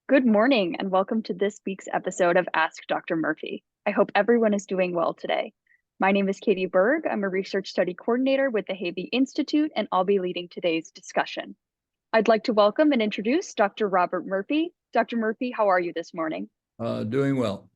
Good morning and welcome to this week's episode of Ask Dr. Murphy. I hope everyone is doing well today. My name is Katie Berg. I'm a research study coordinator with the Havey Institute, and I'll be leading today's discussion. I'd like to welcome and introduce Dr. Robert Murphy. Dr. Murphy, how are you this morning? Doing well.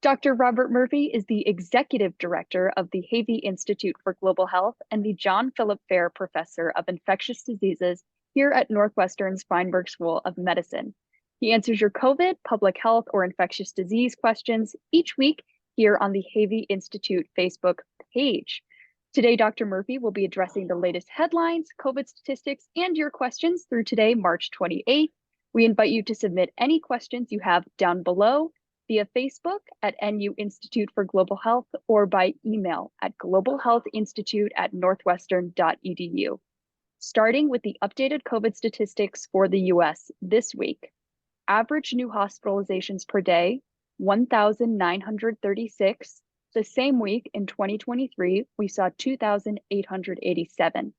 Dr. Robert Murphy is the executive director of the Havey Institute for Global Health and the John Philip Fair Professor of Infectious Diseases here at Northwestern's Feinberg School of Medicine. He answers your COVID, public health, or infectious disease questions each week here on the Havey Institute Facebook page. Today, Dr. Murphy will be addressing the latest headlines, COVID statistics, and your questions through today, March 28th. We invite you to submit any questions you have down below via Facebook at NU Institute for Global Health or by email at globalhealthinstitute@northwestern.edu. Starting with the updated COVID statistics for the US this week. Average new hospitalizations per day, 1,936. The same week in 2023, we saw 2,887.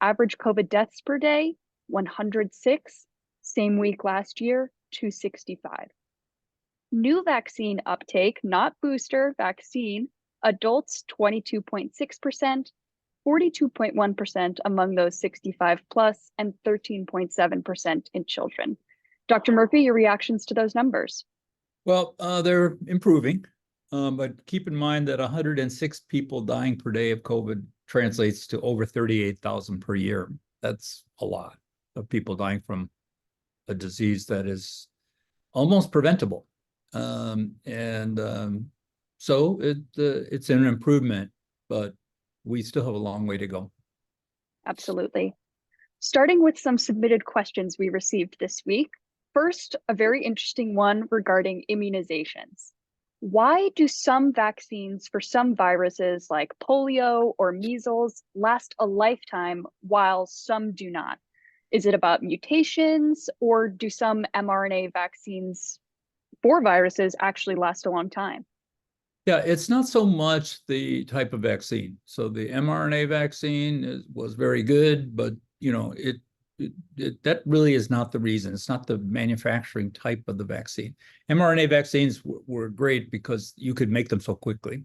Average COVID deaths per day, 106. Same week last year, 265. New vaccine uptake, not booster vaccine, adults 22.6%, 42.1% among those 65 plus, and 13.7% in children. Dr. Murphy, your reactions to those numbers? Well, they're improving, but keep in mind that 106 people dying per day of COVID translates to over 38,000 per year. That's a lot of people dying from a disease that is almost preventable. So it's an improvement, but we still have a long way to go. Absolutely. Starting with some submitted questions we received this week. First, a very interesting one regarding immunizations. Why do some vaccines for some viruses like polio or measles last a lifetime while some do not? Is it about mutations, or do some mRNA vaccines for viruses actually last a long time? Yeah, it's not so much the type of vaccine. So the mRNA vaccine was very good, but that really is not the reason. It's not the manufacturing type of the vaccine. mRNA vaccines were great because you could make them so quickly,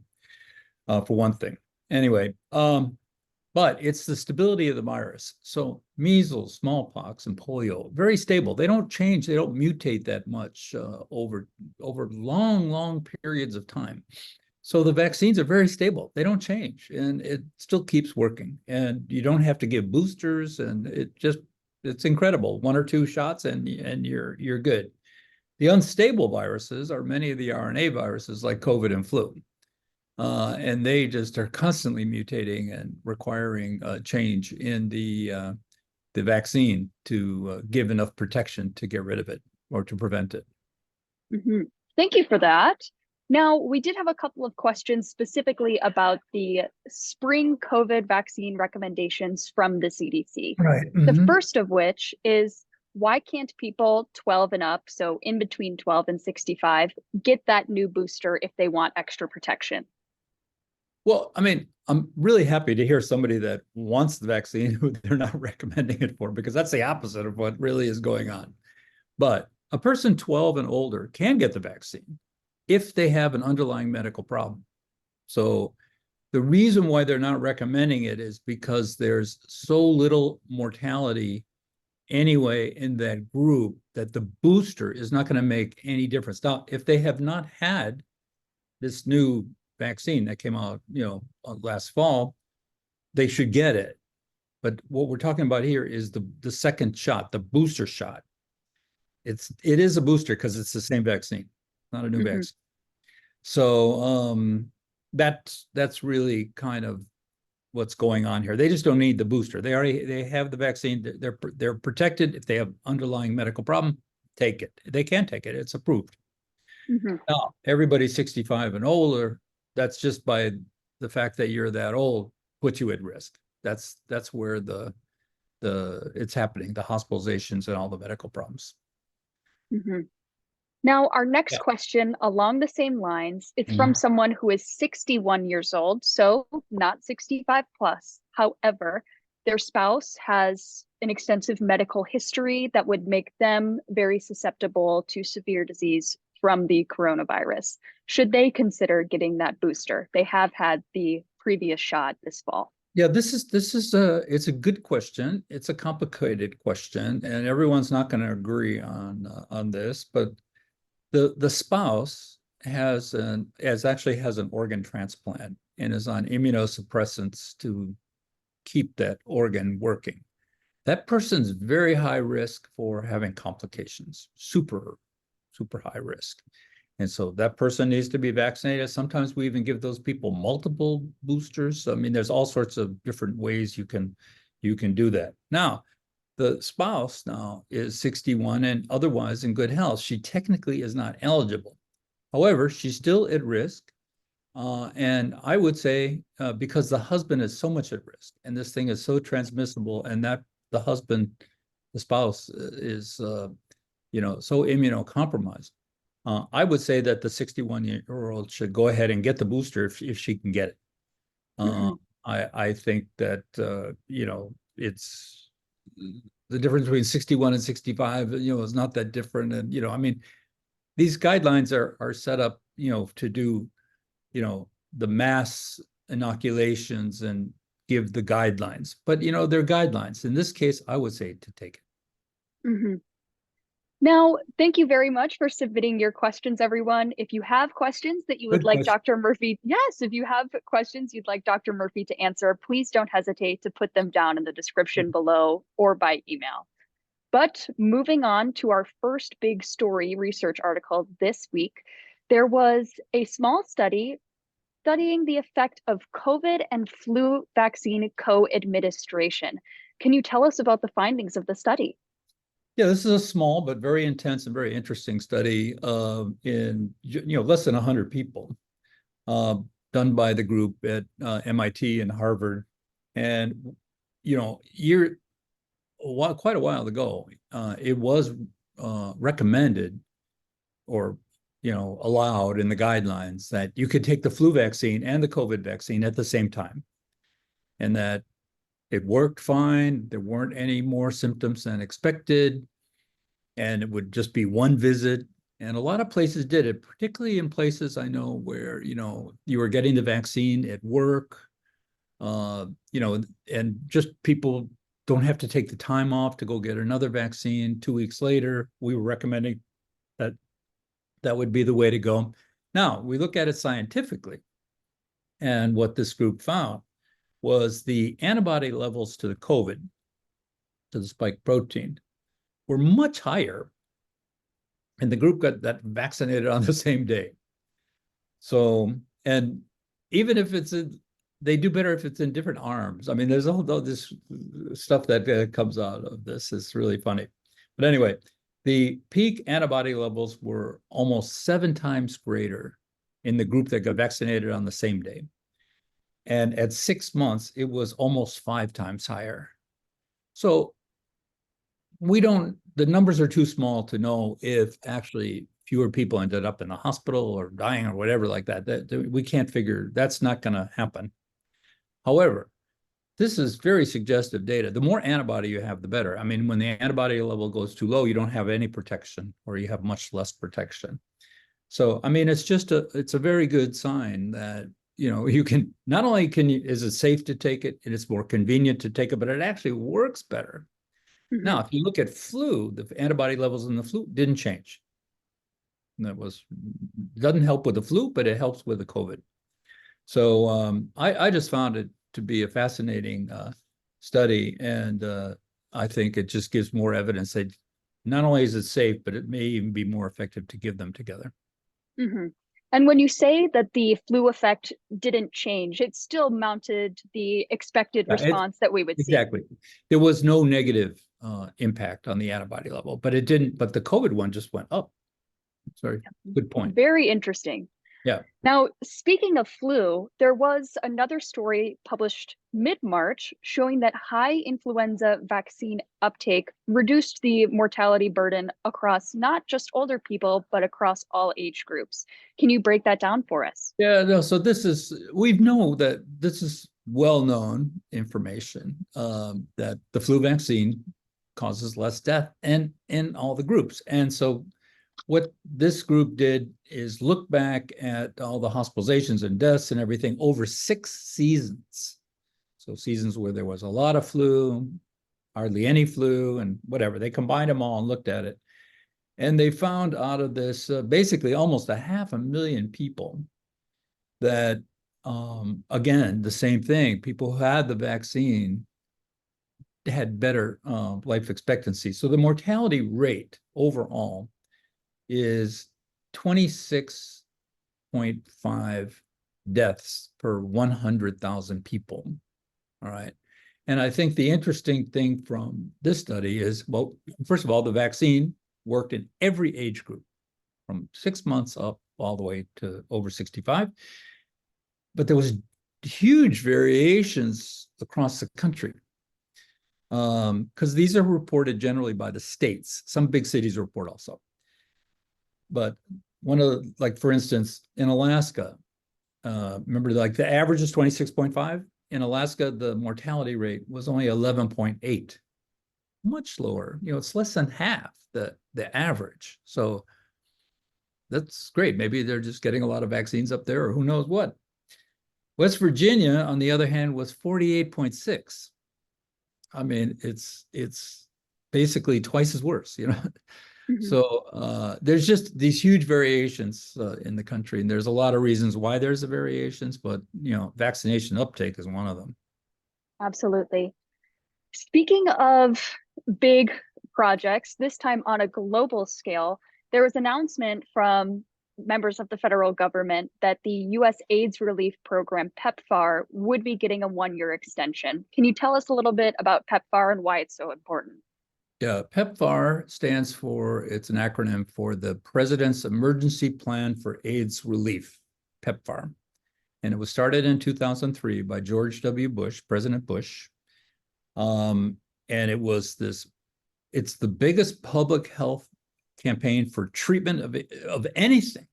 for one thing. Anyway, but it's the stability of the virus. So measles, smallpox, and polio, very stable. They don't change. They don't mutate that much over long periods of time. So the vaccines are very stable. They don't change, and it still keeps working. And you don't have to give boosters, and it's incredible. 1 or 2 shots, and you're good. The unstable viruses are many of the RNA viruses like COVID and flu. And they just are constantly mutating and requiring change in the vaccine to give enough protection to get rid of it or to prevent it. Mm-hmm. Thank you for that. Now, we did have a couple of questions specifically about the spring COVID vaccine recommendations from the CDC. Right. Mm-hmm. The first of which is, why can't people 12 and up, so in between 12 and 65, get that new booster if they want extra protection? Well, I mean, I'm really happy to hear somebody that wants the vaccine who they're not recommending it for, because that's the opposite of what really is going on. But a person 12 and older can get the vaccine if they have an underlying medical problem. So the reason why they're not recommending it is because there's so little mortality anyway in that group that the booster is not going to make any difference. Now, if they have not had this new vaccine that came out, last fall, they should get it. But what we're talking about here is the second shot, the booster shot. It is a booster because it's the same vaccine, not a new vaccine. So that's really kind of what's going on here. They just don't need the booster. They have the vaccine. They're protected. If they have underlying medical problem, take it. They can take it. It's approved. Mm-hmm. Now, everybody 65 and older, that's just by the fact that you're that old puts you at risk. That's where it's happening, the hospitalizations and all the medical problems. Mm-hmm. Now, our next question along the same lines, it's from someone who is 61 years old, so not 65 plus. However, their spouse has an extensive medical history that would make them very susceptible to severe disease from the coronavirus. Should they consider getting that booster? They have had the previous shot this fall. Yeah, this is it's a good question. It's a complicated question, and everyone's not going to agree on this. But the spouse actually has an organ transplant and is on immunosuppressants to keep that organ working. That person's very high risk for having complications, super high risk. And so that person needs to be vaccinated. Sometimes we even give those people multiple boosters. I mean, there's all sorts of different ways you can do that. Now, the spouse now is 61 and otherwise in good health. She technically is not eligible. However, she's still at risk. And I would say because the husband is so much at risk and this thing is so transmissible, and that the spouse is so immunocompromised. I would say that the 61-year-old should go ahead and get the booster if she can get it. Mm-hmm. I think that it's the difference between 61 and 65. Is not that different, and I mean, these guidelines are set up, to do, the mass inoculations and give the guidelines, but they're guidelines. In this case, I would say to take it. Mm-hmm. Now, thank you very much for submitting your questions, everyone. If you have questions that you would Good like question. Dr. Murphy, yes, if you have questions you'd like Dr. Murphy to answer, please don't hesitate to put them down in the description below or by email. But moving on to our first big story research article this week, there was a small study studying the effect of COVID and flu vaccine co-administration. Can you tell us about the findings of the study? Yeah, this is a small but very intense and very interesting study in less than 100 people, done by the group at MIT and Harvard, and quite a while ago, it was recommended or allowed in the guidelines that you could take the flu vaccine and the COVID vaccine at the same time, and that it worked fine. There weren't any more symptoms than expected, and it would just be one visit. And a lot of places did it, particularly in places I know where, you were getting the vaccine at work, and just people don't have to take the time off to go get another vaccine 2 weeks later. We were recommending that that would be the way to go. Now, we look at it scientifically, and what this group found was the antibody levels to the COVID, to the spike protein, were much higher, and the group got that vaccinated on the same day. So, and even if they do better if it's in different arms. I mean, there's all this stuff that comes out of this. It's really funny. But anyway, the peak antibody levels were almost 7 times greater in the group that got vaccinated on the same day. And at 6 months, it was almost 5 times higher. So the numbers are too small to know if actually fewer people ended up in the hospital or dying or whatever like that. We can't figure, that's not going to happen. However, this is very suggestive data. The more antibody you have, the better. I mean, when the antibody level goes too low, you don't have any protection, or you have much less protection. So, I mean, it's a very good sign that, you can, not only is it safe to take it, and it's more convenient to take it, but it actually works better. Mm-hmm. Now, if you look at flu, the antibody levels in the flu didn't change. And doesn't help with the flu, but it helps with the COVID. So I just found it to be a fascinating study, and I think it just gives more evidence that not only is it safe, but it may even be more effective to give them together. Mm-hmm. And when you say that the flu effect didn't change, it still mounted the expected response that we would see. Exactly. There was no negative impact on the antibody level, but it didn't. But the COVID one just went up. Sorry, good point. Very interesting. Yeah. Now, speaking of flu, there was another story published mid-March showing that high influenza vaccine uptake reduced the mortality burden across not just older people, but across all age groups. Can you break that down for us? Yeah, no, so we know that this is well-known information that the flu vaccine causes less death and in all the groups. And so what this group did is look back at all the hospitalizations and deaths and everything over 6 seasons. So seasons where there was a lot of flu, hardly any flu, and whatever. They combined them all and looked at it. And they found out of this basically almost 500,000 people that, again, the same thing, people who had the vaccine had better life expectancy. So the mortality rate overall is 26.5 deaths per 100,000 people. All right. And I think the interesting thing from this study is, well, first of all, the vaccine worked in every age group from 6 months up all the way to over 65. But there was huge variations across the country because these are reported generally by the states. Some big cities report also. But one of the, like, for instance, in Alaska, remember, like, the average is 26.5. In Alaska, the mortality rate was only 11.8, much lower. You know, it's less than half the average. So that's great. Maybe they're just getting a lot of vaccines up there, or who knows what. West Virginia, on the other hand, was 48.6. I mean, it's basically twice as worse, you know. Mhm. So there's just these huge variations in the country, and there's a lot of reasons why there's the variations, but, you know, vaccination uptake is one of them. Absolutely. Speaking of big projects, this time on a global scale, there was an announcement from members of the federal government that the U.S. AIDS relief program PEPFAR would be getting a 1-year extension. Can you tell us a little bit about PEPFAR and why it's so important? Yeah, PEPFAR stands for, it's an acronym for the President's Emergency Plan for AIDS Relief, PEPFAR. And it was started in 2003 by George W. Bush, President Bush. And it's the biggest public health campaign for treatment of anything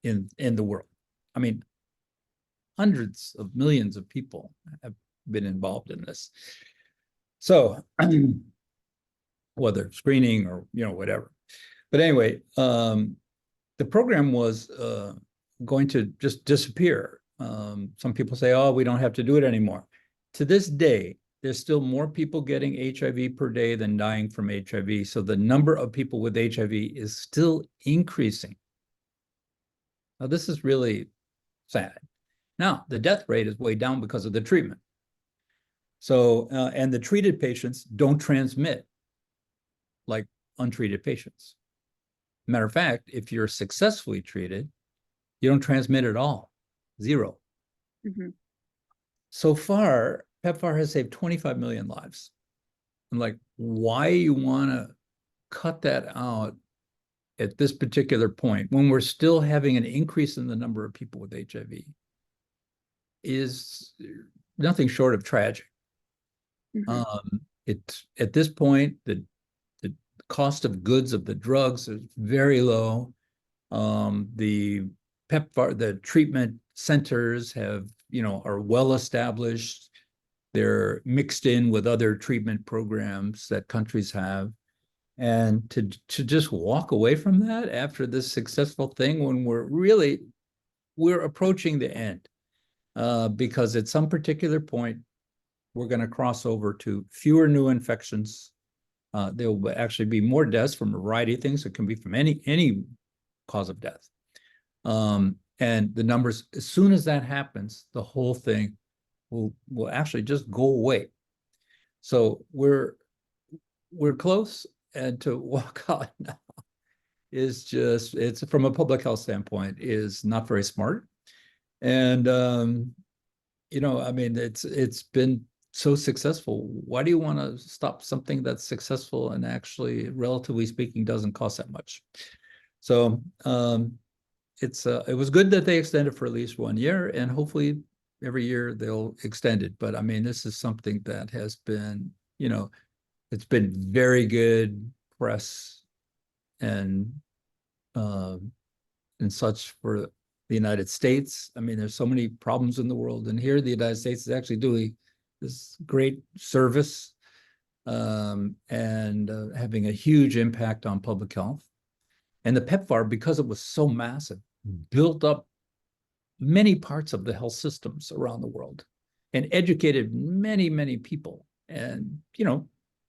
in the world. I mean, hundreds of millions of people have been involved in this. So whether screening or, you know, whatever. But anyway, the program was going to just disappear. Some people say, oh, we don't have to do it anymore. To this day, there's still more people getting HIV per day than dying from HIV. So the number of people with HIV is still increasing. Now, this is really sad. Now, the death rate is way down because of the treatment. So, and the treated patients don't transmit like untreated patients. Matter of fact, if you're successfully treated, you don't transmit at all, 0. Mm-hmm. So far, PEPFAR has saved 25 million lives. I'm like, why you want to cut that out at this particular point when we're still having an increase in the number of people with HIV is nothing short of tragic. Mm-hmm. It's at this point, the cost of goods of the drugs is very low. The PEPFAR, the treatment centers have, you know, are well established. They're mixed in with other treatment programs that countries have. And to just walk away from that after this successful thing when we're approaching the end, because at some particular point, we're going to cross over to fewer new infections. There will actually be more deaths from a variety of things. It can be from any cause of death. And the numbers, as soon as that happens, the whole thing will actually just go away. So we're close, and to walk out now is just, it's from a public health standpoint, is not very smart. And you know, I mean, it's been so successful. Why do you want to stop something that's successful and actually, relatively speaking, doesn't cost that much? So it was good that they extended for at least 1 year, and hopefully every year they'll extend it. But I mean, this is something that has been, you know, it's been very good press and such for the United States. I mean, there's so many problems in the world, and here the United States is actually doing this great service and having a huge impact on public health. And the PEPFAR, because it was so massive, built up many parts of the health systems around the world and educated many, many people. And, you know,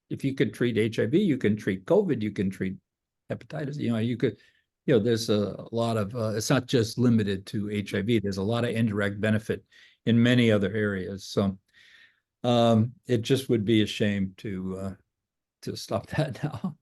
if you could treat HIV, you can treat COVID, you can treat hepatitis, you know, you could, you know, there's a lot of, it's not just limited to HIV. There's a lot of indirect benefit in many other areas. So it just would be a shame to stop that now.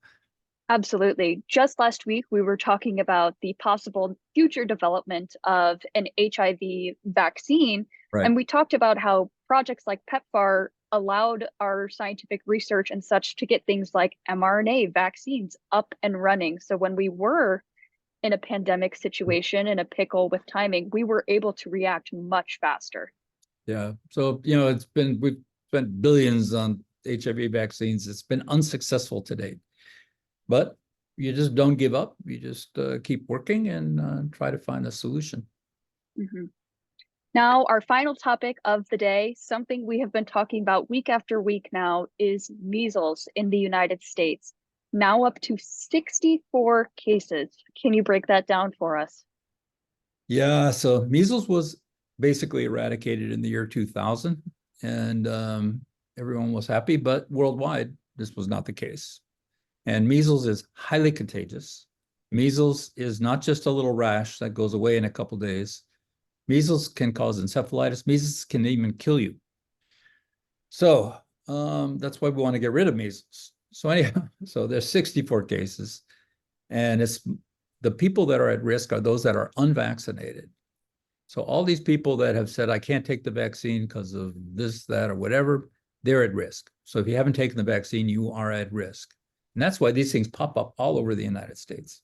Absolutely. Just last week, we were talking about the possible future development of an HIV vaccine. Right. And we talked about how projects like PEPFAR allowed our scientific research and such to get things like mRNA vaccines up and running. So when we were in a pandemic situation, in a pickle with timing, we were able to react much faster. Yeah. So, you know, we've spent billions on HIV vaccines. It's been unsuccessful to date. But you just don't give up. You just keep working and try to find a solution. Mm-hmm. Now, our final topic of the day, something we have been talking about week after week now, is measles in the United States. Now up to 64 cases. Can you break that down for us? Yeah, so measles was basically eradicated in the year 2000, and everyone was happy, but worldwide, this was not the case. And measles is highly contagious. Measles is not just a little rash that goes away in a couple of days. Measles can cause encephalitis. Measles can even kill you. So that's why we want to get rid of measles. So anyhow, so there's 64 cases, and it's the people that are at risk are those that are unvaccinated. So all these people that have said, I can't take the vaccine because of this, that, or whatever, they're at risk. So if you haven't taken the vaccine, you are at risk. And that's why these things pop up all over the United States.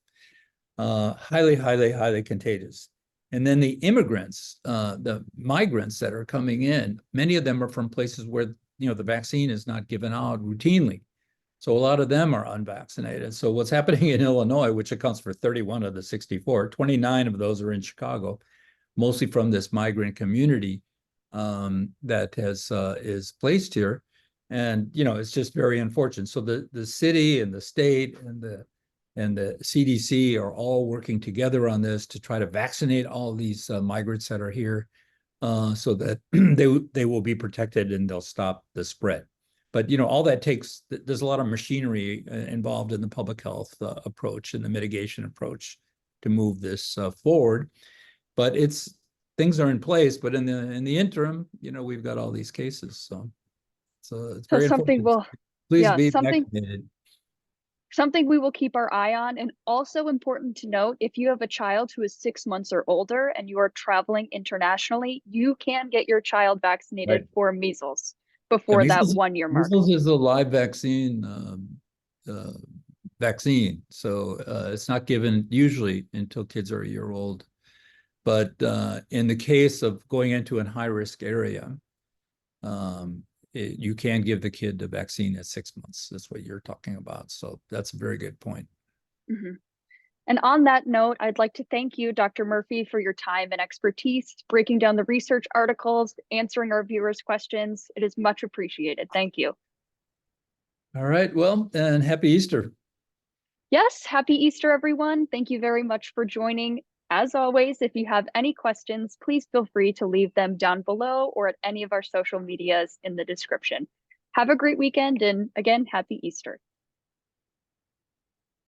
Highly, highly, highly contagious. And then the immigrants, the migrants that are coming in, many of them are from places where, you know, the vaccine is not given out routinely. So a lot of them are unvaccinated. So what's happening in Illinois, which accounts for 31 of the 64, 29 of those are in Chicago, mostly from this migrant community that is placed here. And, you know, it's just very unfortunate. So the city and the state and the CDC are all working together on this to try to vaccinate all these migrants that are here so that they will be protected and they'll stop the spread. But, you know, all that takes, there's a lot of machinery involved in the public health approach and the mitigation approach to move this forward. But things are in place, but in the interim, you know, we've got all these cases. So it's So very important. Please be vaccinated. Something we will keep our eye on. And also important to note, if you have a child who is 6 months or older and you are traveling internationally, you can get your child vaccinated for measles before that 1 year mark. Measles is a live vaccine. So it's not given usually until kids are a year old. But in the case of going into a high-risk area, you can give the kid the vaccine at 6 months. That's what you're talking about. So that's a very good point. Mm-hmm. And on that note, I'd like to thank you, Dr. Murphy, for your time and expertise, breaking down the research articles, answering our viewers' questions. It is much appreciated. Thank you. All right. Well, and happy Easter. Yes, happy Easter, everyone. Thank you very much for joining. As always, if you have any questions, please feel free to leave them down below or at any of our social medias in the description. Have a great weekend, and again, happy Easter.